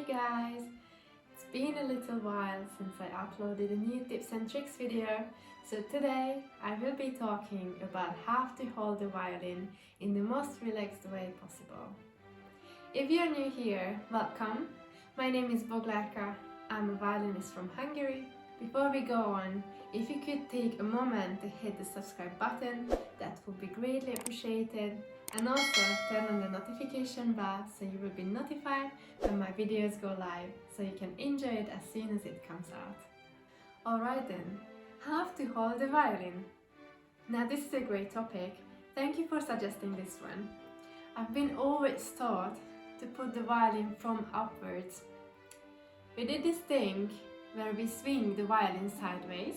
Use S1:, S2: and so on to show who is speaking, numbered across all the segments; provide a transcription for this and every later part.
S1: guys! It's been a little while since I uploaded a new tips and tricks video, so today I will be talking about how to hold the violin in the most relaxed way possible. If you're new here, welcome! My name is Boglarka, I'm a violinist from Hungary. Before we go on, if you could take a moment to hit the subscribe button, that would be greatly appreciated. And also turn on the notification bell so you will be notified when my videos go live, so you can enjoy it as soon as it comes out. Alright then, how to hold the violin? Now this is a great topic, thank you for suggesting this one. I've been always taught to put the violin from upwards. We did this thing where we swing the violin sideways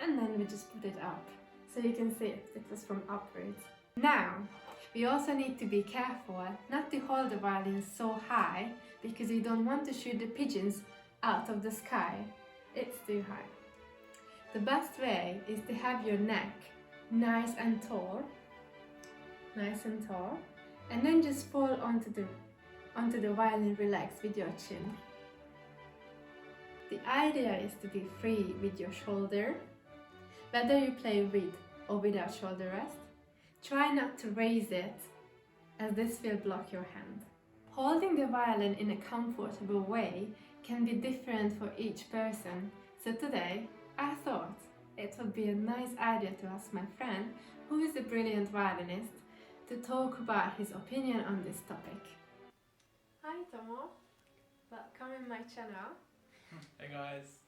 S1: and then we just put it up. So you can see it was from upwards. Now, we also need to be careful not to hold the violin so high because you don't want to shoot the pigeons out of the sky. It's too high. The best way is to have your neck nice and tall, and then just fall onto the violin relaxed with your chin. The idea is to be free with your shoulder, whether you play with or without shoulder rest. Try not to raise it, as this will block your hand. Holding the violin in a comfortable way can be different for each person, so today I thought it would be a nice idea to ask my friend, who is a brilliant violinist, to talk about his opinion on this topic. Hi Tomo, welcome in my channel.
S2: Hey guys.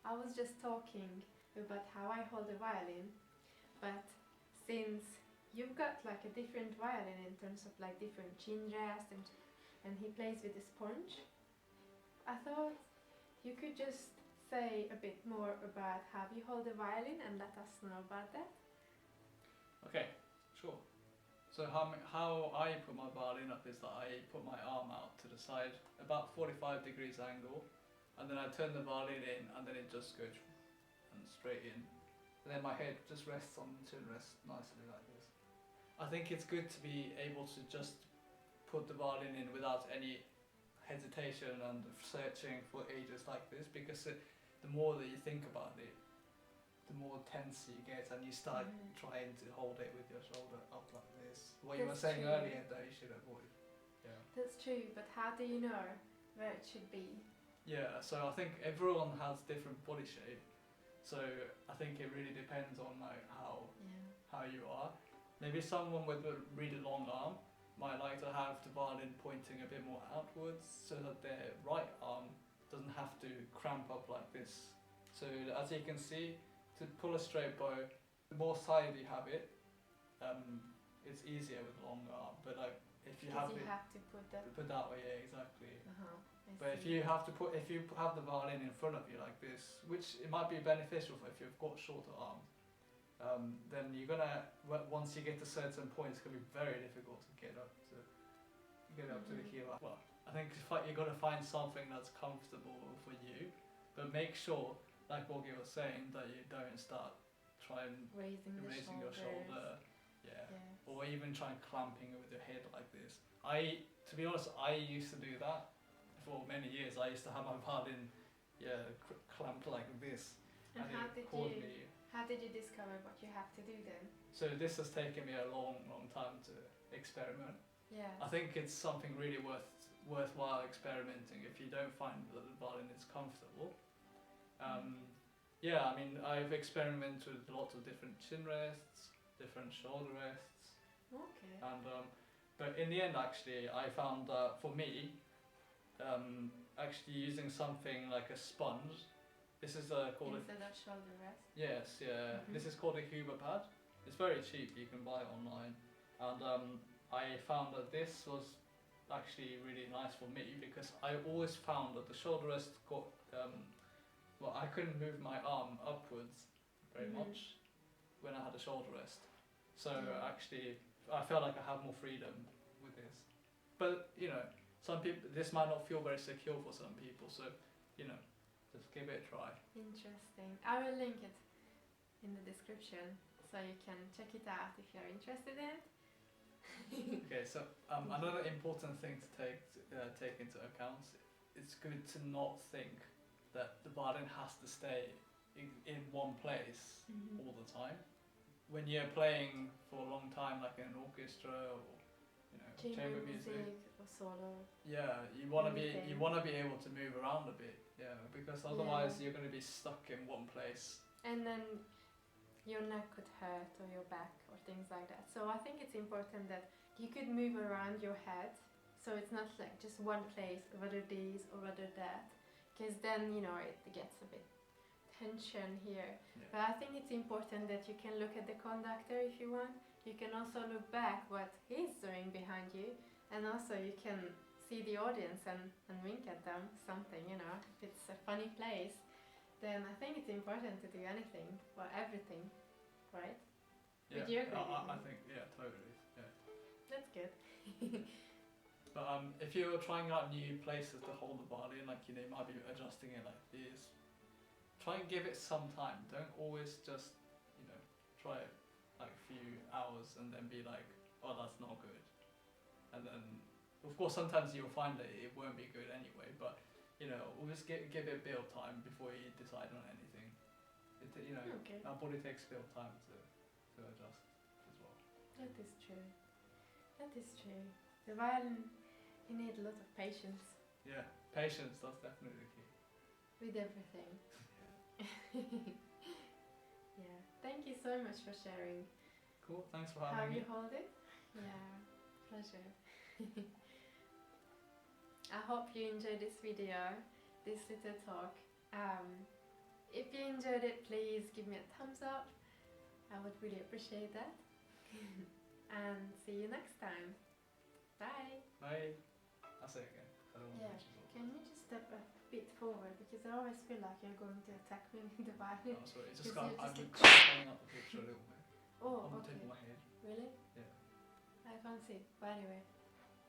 S1: I was just talking about how I hold the violin, but since you've got like a different violin in terms of like different chin rest and he plays with a sponge, I thought you could just say a bit more about how you hold the violin and let us know about that.
S2: Okay, sure. So how I put my violin up is that I put my arm out to the side, about 45 degrees angle, and then I turn the violin in and then it just goes and straight in. And then my head just rests on the chin rest nicely like this. I think it's good to be able to just put the violin in without any hesitation and searching for ages like this, because the more that you think about it, the more tense you get and you start trying to hold it with your shoulder up like this. What you were saying earlier that you should avoid. Yeah.
S1: That's true, but how do you know where it should be?
S2: Yeah, so I think everyone has different body shape. So I think it really depends on like how you are. Maybe someone with a really long arm might like to have the violin pointing a bit more outwards so that their right arm doesn't have to cramp up like this. So as you can see, to pull a straight bow, the more side you have it, it's easier with long arm. But like if you have
S1: to put
S2: that way, yeah, exactly. But if you have the violin in front of you like this, which it might be beneficial for if you've got shorter arms, then you're gonna, once you get to certain points, it's gonna be very difficult to get up to the heel. Well, I think you've got to find something that's comfortable for you, but make sure, like Bogi was saying, that you don't start trying raising your shoulder, or even trying clamping it with your head like this. To be honest, I used to do that. For many years I used to have my violin clamped like this.
S1: And how did you discover what you have to do then?
S2: So this has taken me a long time to experiment.
S1: Yeah.
S2: I think it's something really worthwhile experimenting if you don't find that the violin is comfortable. Yeah, I mean, I've experimented with lots of different chin rests, different shoulder rests.
S1: Okay.
S2: And but in the end actually I found that for me, actually using something like a sponge. This is called
S1: instead of shoulder rest.
S2: Yes, yeah. This is called a Huber pad. It's very cheap. You can buy it online, and I found that this was actually really nice for me because I always found that the shoulder rest got well, I couldn't move my arm upwards very much when I had a shoulder rest. So actually, I felt like I have more freedom with this. But you know, some people, this might not feel very secure for some people, so you know, just give it a try.
S1: Interesting. I will link it in the description so you can check it out if you're interested in it.
S2: Okay, so another important thing to take into account, it's good to not think that the violin has to stay in one place all the time. When you're playing for a long time, like in an orchestra or chamber music
S1: or solo.
S2: Yeah, you wanna be able to move around a bit. Yeah, because otherwise you're gonna be stuck in one place.
S1: And then your neck could hurt or your back or things like that. So I think it's important that you could move around your head, so it's not like just one place, rather this or rather that, because then it gets a bit tension here.
S2: Yeah.
S1: But I think it's important that you can look at the conductor if you want. You can also look back what he's doing behind you, and also you can see the audience and wink at them something, if it's a funny place, then I think it's important to do anything or everything, right?
S2: Yeah,
S1: Would you agree with me?
S2: I think, yeah, totally, yeah.
S1: That's good.
S2: But if you're trying out new places to hold the violin, like you might be adjusting it like this, try and give it some time. Don't always just try it like a few hours and then be like, oh, that's not good. And then of course sometimes you'll find that it won't be good anyway, but always give it a bit of time before you decide on anything.
S1: Okay.
S2: Our body takes a bit of time to adjust as well.
S1: That is true. That is true. The violin, you need a lot of patience
S2: Yeah, patience, that's definitely the key.
S1: with everything. Yeah. Thank you so much for sharing
S2: Cool, thanks for
S1: how
S2: having
S1: you
S2: me.
S1: hold it. Yeah, pleasure. I hope you enjoyed this video, this little talk. If you enjoyed it, please give me a thumbs up. I would really appreciate that. And see you next time. Bye.
S2: Bye. I'll say it again. I don't want
S1: Yeah.
S2: to mention it.
S1: Can you just step a bit forward, because I always feel like you're going to attack me with the violin.
S2: Oh, sorry,
S1: Because
S2: I'm
S1: you're just
S2: cutting up the picture a little bit.
S1: Oh,
S2: On the
S1: okay.
S2: tip of my head.
S1: Really?
S2: Yeah.
S1: I can't see. But anyway.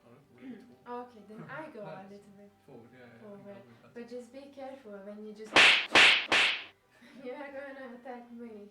S2: Oh, look, really tall.
S1: Okay, then I go a
S2: Nice.
S1: little bit
S2: Forward, yeah.
S1: forward.
S2: I think
S1: But just be careful when you just... You are gonna attack me.